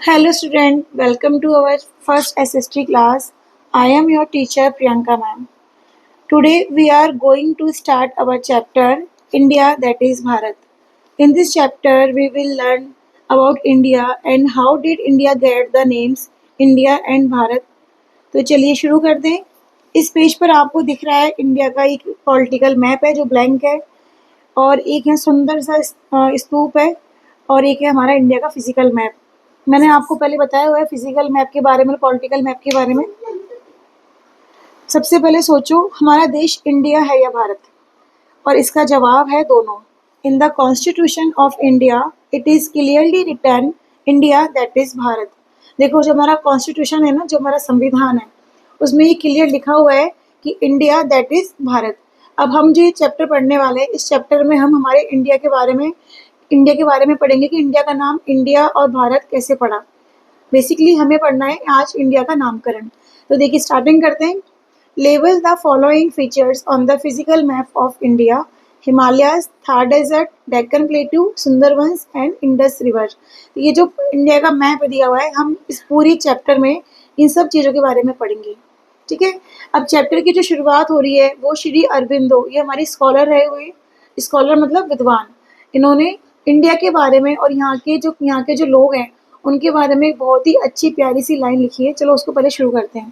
Hello student, welcome to our first SST class. I am your teacher Priyanka ma'am. Today we are going to start our chapter India, that is Bharat. In this chapter we will learn about India and how did India get the names India and Bharat. तो चलिए शुरू कर दें। इस page पर आपको दिख रहा है इंडिया का एक पॉलिटिकल मैप है जो ब्लैंक है, और एक है सुंदर सा स्तूप है, और एक है हमारा इंडिया का फिजिकल मैप। मैंने आपको पहले बताया हुआ है फिजिकल मैप के बारे में, पॉलिटिकल मैप के बारे में। सबसे पहले सोचो, हमारा देश इंडिया है या भारत? और इसका जवाब है दोनों। In the constitution of India it is clearly written India that is Bharat. देखो, जो हमारा कॉन्स्टिट्यूशन है ना, जो हमारा संविधान है, उसमें ये क्लियर लिखा हुआ है कि इंडिया दैट इज भारत। अब हम जो ये चैप्टर पढ़ने वाले हैं, इस चैप्टर में हम हमारे इंडिया के बारे में पढ़ेंगे कि इंडिया का नाम इंडिया और भारत कैसे पड़ा। बेसिकली हमें पढ़ना है आज इंडिया का नामकरण। तो देखिए, स्टार्टिंग करते हैं। Label the following features on the physical map of India: Himalayas, Thar desert, Deccan plateau, Sundarbans and Indus river. तो ये जो इंडिया का मैप दिया हुआ है, हम इस पूरी चैप्टर में इन सब चीज़ों के बारे में पढ़ेंगे। ठीक है। अब चैप्टर की जो शुरुआत हो रही है वो श्री अरबिंदो, ये हमारी स्कॉलर रहे हुए, स्कॉलर मतलब विद्वान, इन्होंने इंडिया के बारे में और यहाँ के जो लोग हैं उनके बारे में एक बहुत ही अच्छी प्यारी सी लाइन लिखी है। चलो उसको पहले शुरू करते हैं।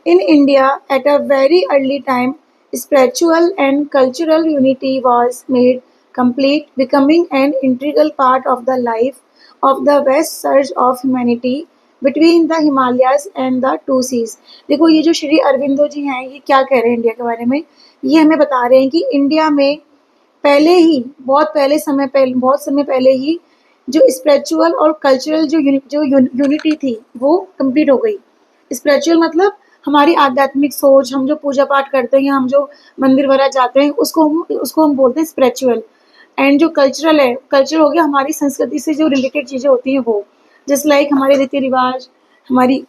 In India at a very early time spiritual and cultural unity was made complete, becoming an integral part of the life of the west surge of humanity between the Himalayas and the two seas। देखो, ये जो श्री अरविंदो जी हैं, ये क्या कह रहे हैं India के बारे में? ये हमें बता रहे हैं कि इंडिया में पहले ही बहुत समय पहले ही जो स्पिरिचुअल और कल्चरल जो यूनिटी थी वो कंप्लीट हो गई। स्पिरिचुअल मतलब हमारी आध्यात्मिक सोच, हम जो पूजा पाठ करते हैं, हम जो मंदिर वगैरह जाते हैं, उसको हम बोलते हैं स्पिरिचुअल। एंड जो कल्चरल है, कल्चर हो गया हमारी संस्कृति से जो रिलेटेड चीज़ें होती हैं वो, जस्ट लाइक हमारे रीति रिवाज, हमारी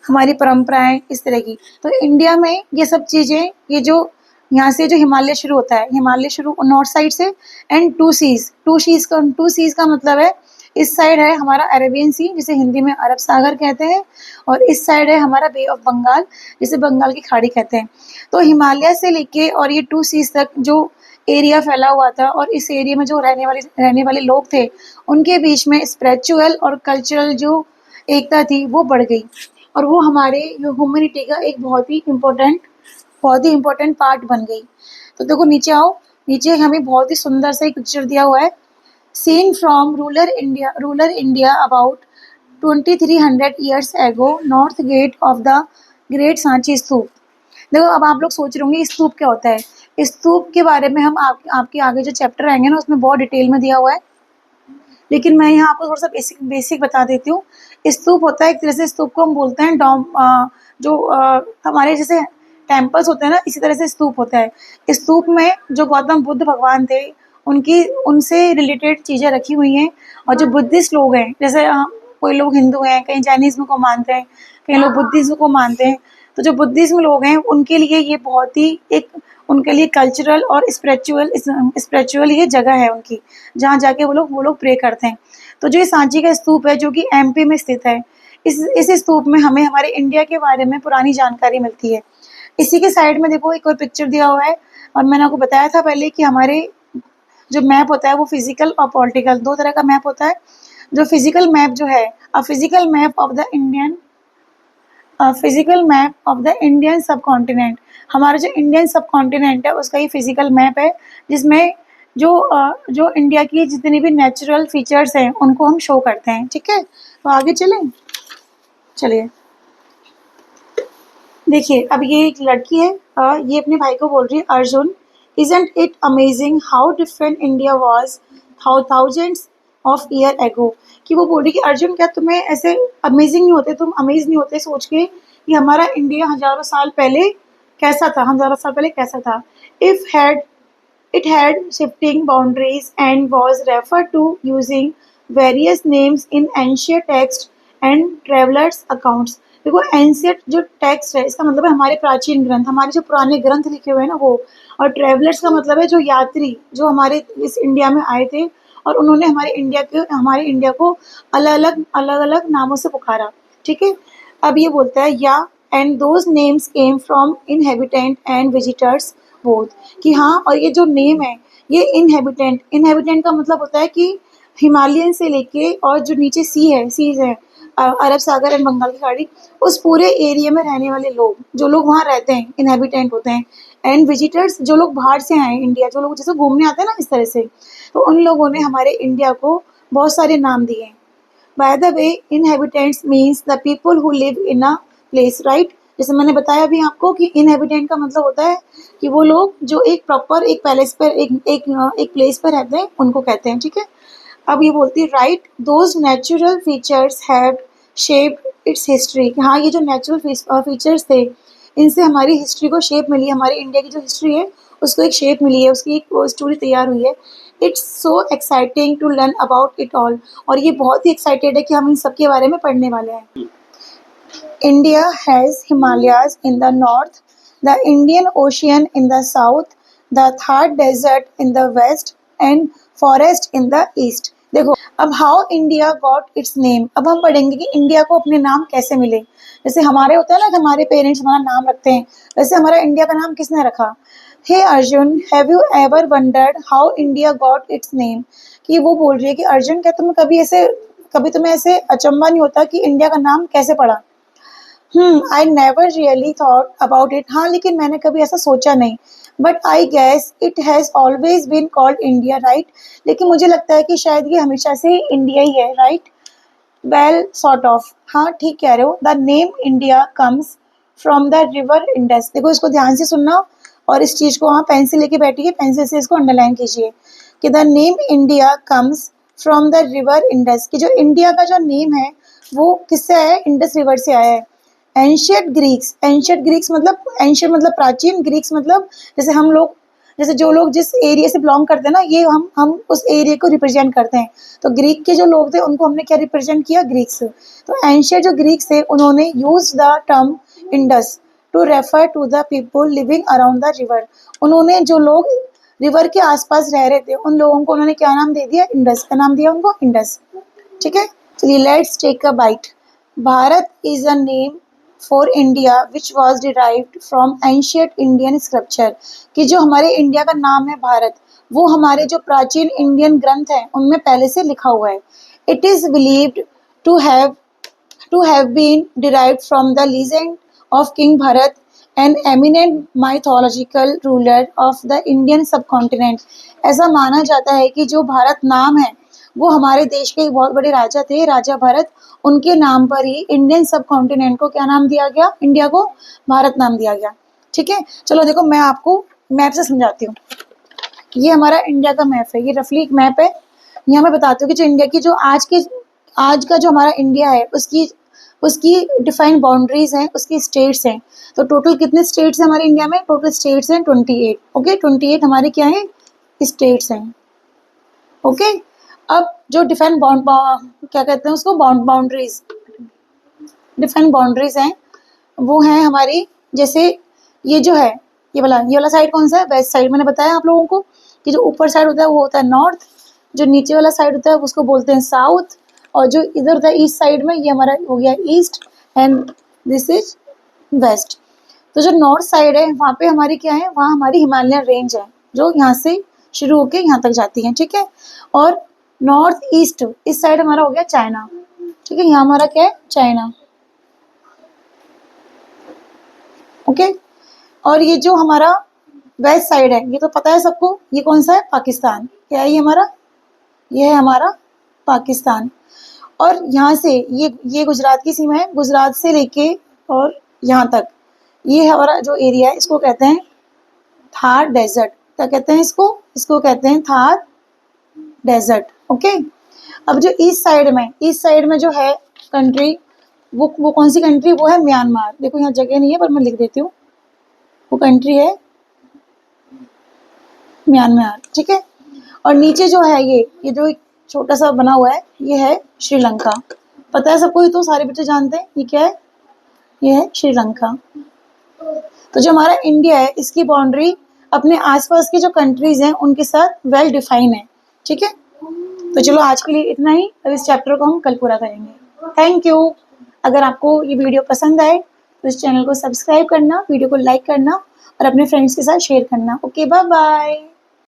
हमारी परंपराएं, इस तरह की। तो इंडिया में ये सब चीज़ें, ये जो यहाँ से जो हिमालय शुरू होता है, हिमालय शुरू नॉर्थ साइड से, एंड टू सीज का मतलब है, इस साइड है हमारा अरेबियन सी, जिसे हिंदी में अरब सागर कहते हैं, और इस साइड है हमारा बे ऑफ बंगाल, जिसे बंगाल की खाड़ी कहते हैं। तो हिमालय से लेके और ये टू सीज तक जो एरिया फैला हुआ था, और इस एरिया में जो रहने वाले लोग थे, उनके बीच में स्पिरिचुअल और कल्चरल जो एकता थी वो बढ़ गई, और वो हमारे ह्यूमैनिटी का एक बहुत ही इम्पोर्टेंट पार्ट बन गई। तो देखो, नीचे आओ। नीचे हमें बहुत ही सुंदर सा एक पिक्चर दिया हुआ है। Scene from rural India about 2300 years ago, north gate of the great Sanchi stupa. देखो, अब आप लोग सोच रहे होंगे स्तूप क्या होता है। स्तूप के बारे में हम आपके आगे जो चैप्टर आएंगे ना, उसमें बहुत डिटेल में दिया हुआ है, लेकिन मैं यहाँ आपको थोड़ा सा बेसिक बता देती हूँ। स्तूप होता है एक तरह से, स्तूप को हम बोलते हैं हमारे जैसे टेम्पल्स होते हैं ना, इसी तरह से स्तूप होता है। स्तूप में जो गौतम बुद्ध भगवान थे, उनसे रिलेटेड चीज़ें रखी हुई हैं। और जो बुद्धिस्ट लोग हैं, जैसे कोई लोग हिंदू हैं, कहीं जैनिज्म को मानते हैं, कई लोग बुद्धिज्म को मानते हैं। तो जो बुद्धिज्म लोग हैं उनके लिए ये बहुत ही उनके लिए कल्चरल और स्पिरिचुअल ये जगह है उनकी, जहाँ जाके वो लोग प्रे करते हैं। तो जो ये सांची का स्तूप है, जो कि एमपी में स्थित है, इस स्तूप में हमें हमारे इंडिया के बारे में पुरानी जानकारी मिलती है। इसी के साइड में देखो एक और पिक्चर दिया हुआ है, और मैंने आपको बताया था पहले कि हमारे जो मैप होता है वो फिजिकल और पॉलिटिकल, दो तरह का मैप होता है। जो फिजिकल मैप जो है, physical map of the Indian सब कॉन्टिनेंट, हमारा जो इंडियन सब कॉन्टिनेंट है उसका ये फिजिकल मैप है, जिसमें जो इंडिया की जितनी भी नेचुरल फीचर्स हैं उनको हम शो करते हैं। ठीक है, तो आगे चलिए। देखिए, अब ये एक लड़की है, ये अपने भाई को बोल रही है, Arjun, isn't it amazing how different India was thousands of year ago। कि वो बोल रही कि अर्जुन, क्या तुम्हें ऐसे अमेजिंग नहीं होते, तुम अमेज नहीं होते सोच के कि हमारा इंडिया हजारों साल पहले कैसा था। It had shifting boundaries and was referred to using various names in ancient texts and travelers accounts। देखो, एंशियंट जो टेक्स्ट है, इसका मतलब है हमारे प्राचीन ग्रंथ, हमारे जो पुराने ग्रंथ लिखे हुए हैं ना वो, और ट्रेवलर्स का मतलब है जो यात्री जो हमारे इस इंडिया में आए थे, और उन्होंने हमारे इंडिया को अलग अलग नामों से पुकारा, ठीक है। अब ये बोलता है या and those names came from inhabitant and visitors both, कि हाँ, और ये जो नेम है ये इनहेबिटेंट का मतलब होता है कि हिमालयन से लेके और जो नीचे सीज है, अरब सागर एंड बंगाल की खाड़ी, उस पूरे एरिया में रहने वाले लोग, जो लोग वहाँ रहते हैं, इनहेबिटेंट होते हैं। एंड विजिटर्स, जो लोग बाहर से आए इंडिया, जो लोग जैसे घूमने आते हैं ना, इस तरह से, तो उन लोगों ने हमारे इंडिया को बहुत सारे नाम दिए। By the way, inhabitants means the people who live in a place, right. जैसे मैंने बताया अभी आपको कि इनहेबिटेंट का मतलब होता है कि वो लोग जो एक प्रॉपर एक पैलेस पर एक प्लेस पर रहते हैं, उनको कहते हैं, ठीक है। अब ये बोलती है right those natural features have shaped it's history, हाँ, ये जो नेचुरल फीचर्स थे, इनसे हमारी हिस्ट्री को शेप मिली है, हमारी इंडिया की जो हिस्ट्री है उसको एक शेप मिली है, उसकी एक स्टोरी तैयार हुई है। It's so exciting to learn about it all, और ये बहुत ही एक्साइटेड है कि हम इन सब के बारे में पढ़ने वाले हैं। India has Himalayas in the north, the Indian ocean in the south, the Thar desert in the west and forest in the east. देखो, अब how India got its name, अब हम पढ़ेंगे कि इंडिया को अपने नाम कैसे मिले। जैसे हमारे होता है ना कि हमारे पेरेंट्स हमारा नाम रखते हैं, वैसे हमारा इंडिया का नाम किसने रखा। हे Arjun, have you ever wondered how India got its name, कि वो बोल रही है कि अर्जुन, क्या कभी तुम्हें ऐसे अचंभा नहीं होता कि इंडिया का नाम कैसे पड़ा। I never really thought about it, हाँ, लेकिन मैंने कभी ऐसा सोचा नहीं। But I guess it has always been called India, right, लेकिन मुझे लगता है कि शायद ये हमेशा से इंडिया ही है, राइट। वेल सॉर्ट ऑफ, हाँ, ठीक कह रहे हो। The name India comes from the river Indus, देखो इसको ध्यान से सुनना और इस चीज़ को, हाँ, पेंसिल लेके बैठिए, पेंसिल से इसको अंडरलाइन कीजिए कि the name India comes from the river Indus, कि जो इंडिया का जो नेम है वो किससे आया है, इंडस रिवर से आया है। एंशियंट ग्रीक्स मतलब, एंशियंट मतलब प्राचीन, ग्रीक्स मतलब जैसे हम लोग, जैसे जो लोग जिस एरिया से बिलोंग करते हैं ना, ये हम उस एरिया को रिप्रेजेंट करते हैं। तो ग्रीक के जो लोग थे उनको हमने क्या रिप्रेजेंट किया, ग्रीक्स। तो एंशियंट जो ग्रीक्स थे उन्होंने use the term Indus to refer to the people living around the river, उन्होंने जो लोग रिवर के आसपास रह रहे थे उन लोगों को उन्होंने क्या नाम दे दिया, इंडस का नाम दिया उनको, इंडस, ठीक है। चलिए let's take a bite. Bharat is a name for India which was derived from ancient Indian scripture, कि जो हमारे इंडिया का नाम है भारत, वो हमारे जो प्राचीन इंडियन ग्रंथ हैं उनमें पहले से लिखा हुआ है। It is believed to have been derived from the legend of king Bharat, an eminent mythological ruler of the Indian subcontinent. ऐसा माना जाता है कि जो भारत नाम है वो हमारे देश के एक बहुत बड़े राजा थे, राजा भरत, उनके नाम पर ही इंडियन सब कॉन्टिनेंट को क्या नाम दिया गया, इंडिया को भारत नाम दिया गया, ठीक है। चलो देखो, मैं आपको मैप से समझाती हूँ। ये हमारा इंडिया का मैप है, ये रफली एक मैप है। यहाँ मैं बताती हूँ कि जो इंडिया की जो आज का जो हमारा इंडिया है उसकी डिफाइंड बाउंड्रीज हैं, उसकी स्टेट्स हैं। तो टोटल कितने स्टेट्स हैं हमारे इंडिया में, टोटल स्टेट्स हैं 28, ओके, 28 हमारे क्या है, स्टेट्स हैं, ओके। अब जो डिफाइन क्या कहते हैं उसको, बाउंड्रीज, डिफाइन बाउंड्रीज हैं, वो हैं हमारी, जैसे ये जो है, ये वाला साइड कौन सा है, वेस्ट साइड। मैंने बताया आप लोगों को कि जो ऊपर साइड होता है वो होता है नॉर्थ, जो नीचे वाला साइड होता है उसको बोलते हैं साउथ, और जो इधर होता है ईस्ट साइड में, ये हमारा हो गया east, and this is west. तो जो नॉर्थ साइड है वहाँ पे हमारी क्या है, वहाँ हमारी हिमालयन रेंज है जो यहाँ से शुरू होकर यहाँ तक जाती है, ठीक है। और नॉर्थ ईस्ट इस साइड हमारा हो गया चाइना, ठीक है, यहाँ हमारा क्या है, चाइना, ओके। और ये जो हमारा वेस्ट साइड है, ये तो पता है सबको, ये कौन सा है, पाकिस्तान, क्या है ये हमारा, ये है हमारा पाकिस्तान। और यहाँ से ये गुजरात की सीमा है, गुजरात से लेके और यहाँ तक ये हमारा जो एरिया है इसको कहते हैं थार डेजर्ट। क्या कहते हैं इसको कहते हैं थार डेजर्ट, ओके। अब जो ईस्ट साइड में जो है कंट्री, वो कौन सी कंट्री, वो है म्यांमार। देखो यहाँ जगह नहीं है पर मैं लिख देती हूँ, वो कंट्री है म्यांमार, ठीक है। और नीचे जो है ये जो एक छोटा सा बना हुआ है, ये है श्रीलंका। पता है सबको, ये तो सारे बच्चे जानते हैं, ये क्या है, ये है श्रीलंका। तो जो हमारा इंडिया है इसकी बाउंड्री अपने आसपास की जो कंट्रीज हैं उनके साथ वेल डिफाइन है, ठीक है। तो चलो आज के लिए इतना ही, अब इस चैप्टर को हम कल पूरा करेंगे। Thank you. अगर आपको ये वीडियो पसंद आए तो इस चैनल को सब्सक्राइब करना, वीडियो को लाइक करना और अपने फ्रेंड्स के साथ शेयर करना। Okay, bye bye.